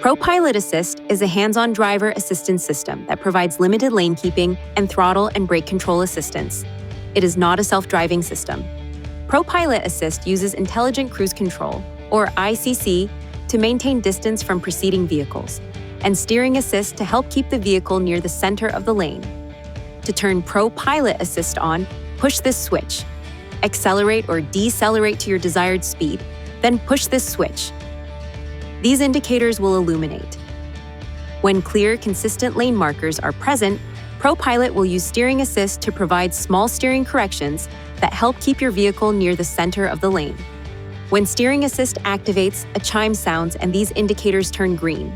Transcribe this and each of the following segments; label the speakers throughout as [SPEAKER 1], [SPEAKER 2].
[SPEAKER 1] ProPILOT Assist is a hands-on driver assistance system that provides limited lane keeping and throttle and brake control assistance. It is not a self-driving system. ProPILOT Assist uses intelligent cruise control, or ICC, to maintain distance from preceding vehicles, and steering assist to help keep the vehicle near the center of the lane. To turn ProPILOT Assist on, push this switch. Accelerate or decelerate to your desired speed, then push this switch. These indicators will illuminate. When clear, consistent lane markers are present, ProPILOT will use steering assist to provide small steering corrections that help keep your vehicle near the center of the lane. When steering assist activates, a chime sounds and these indicators turn green.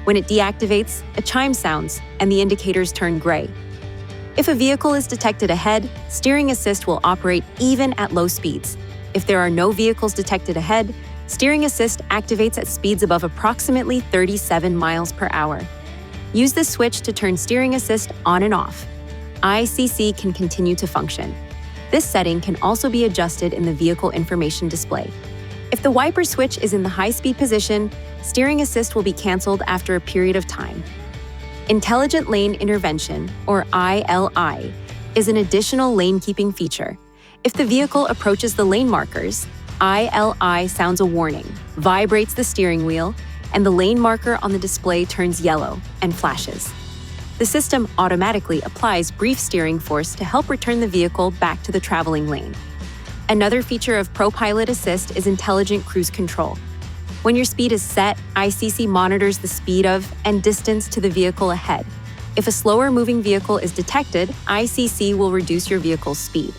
[SPEAKER 1] When it deactivates, a chime sounds and the indicators turn gray. If a vehicle is detected ahead, steering assist will operate even at low speeds. If there are no vehicles detected ahead, steering assist activates at speeds above approximately 37 miles per hour. Use this switch to turn steering assist on and off. ICC can continue to function. This setting can also be adjusted in the vehicle information display. If the wiper switch is in the high-speed position, steering assist will be canceled after a period of time. Intelligent Lane Intervention, or ILI, is an additional lane-keeping feature. If the vehicle approaches the lane markers, ILI sounds a warning, vibrates the steering wheel, and the lane marker on the display turns yellow and flashes. The system automatically applies brief steering force to help return the vehicle back to the traveling lane. Another feature of ProPILOT Assist is intelligent cruise control. When your speed is set, ICC monitors the speed of and distance to the vehicle ahead. If a slower-moving vehicle is detected, ICC will reduce your vehicle's speed.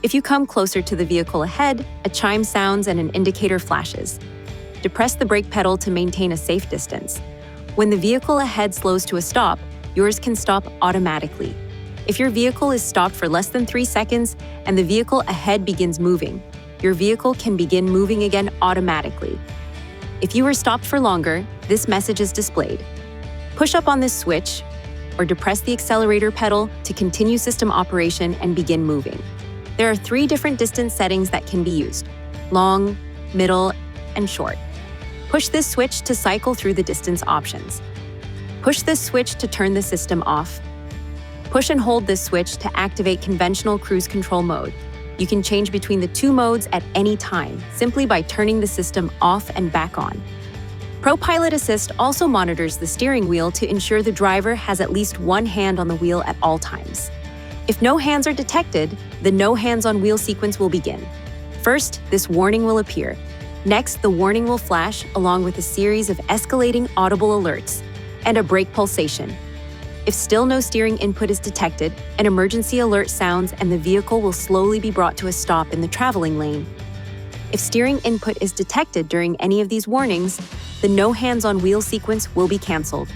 [SPEAKER 1] If you come closer to the vehicle ahead, a chime sounds and an indicator flashes. Depress the brake pedal to maintain a safe distance. When the vehicle ahead slows to a stop, yours can stop automatically. If your vehicle is stopped for less than 3 seconds and the vehicle ahead begins moving, your vehicle can begin moving again automatically. If you were stopped for longer, this message is displayed. Push up on this switch or depress the accelerator pedal to continue system operation and begin moving. There are 3 different distance settings that can be used: long, middle, and short. Push this switch to cycle through the distance options. Push this switch to turn the system off. Push and hold this switch to activate conventional cruise control mode. You can change between the 2 modes at any time, simply by turning the system off and back on. ProPILOT Assist also monitors the steering wheel to ensure the driver has at least one hand on the wheel at all times. If no hands are detected, the no hands on wheel sequence will begin. First, this warning will appear. Next, the warning will flash along with a series of escalating audible alerts and a brake pulsation. If still no steering input is detected, an emergency alert sounds and the vehicle will slowly be brought to a stop in the traveling lane. If steering input is detected during any of these warnings, the no hands on wheel sequence will be canceled.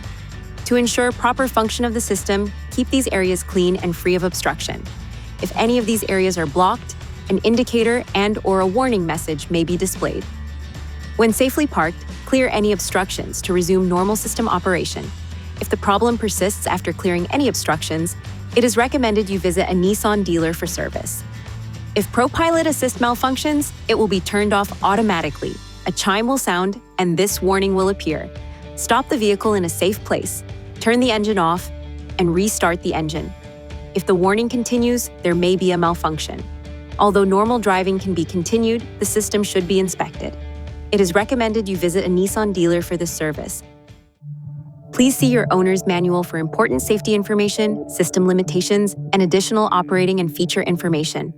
[SPEAKER 1] To ensure proper function of the system, keep these areas clean and free of obstruction. If any of these areas are blocked, an indicator and/or a warning message may be displayed. When safely parked, clear any obstructions to resume normal system operation. If the problem persists after clearing any obstructions, it is recommended you visit a Nissan dealer for service. If ProPILOT Assist malfunctions, it will be turned off automatically. A chime will sound, and this warning will appear. Stop the vehicle in a safe place, turn the engine off, and restart the engine. If the warning continues, there may be a malfunction. Although normal driving can be continued, the system should be inspected. It is recommended you visit a Nissan dealer for this service. Please see your owner's manual for important safety information, system limitations, and additional operating and feature information.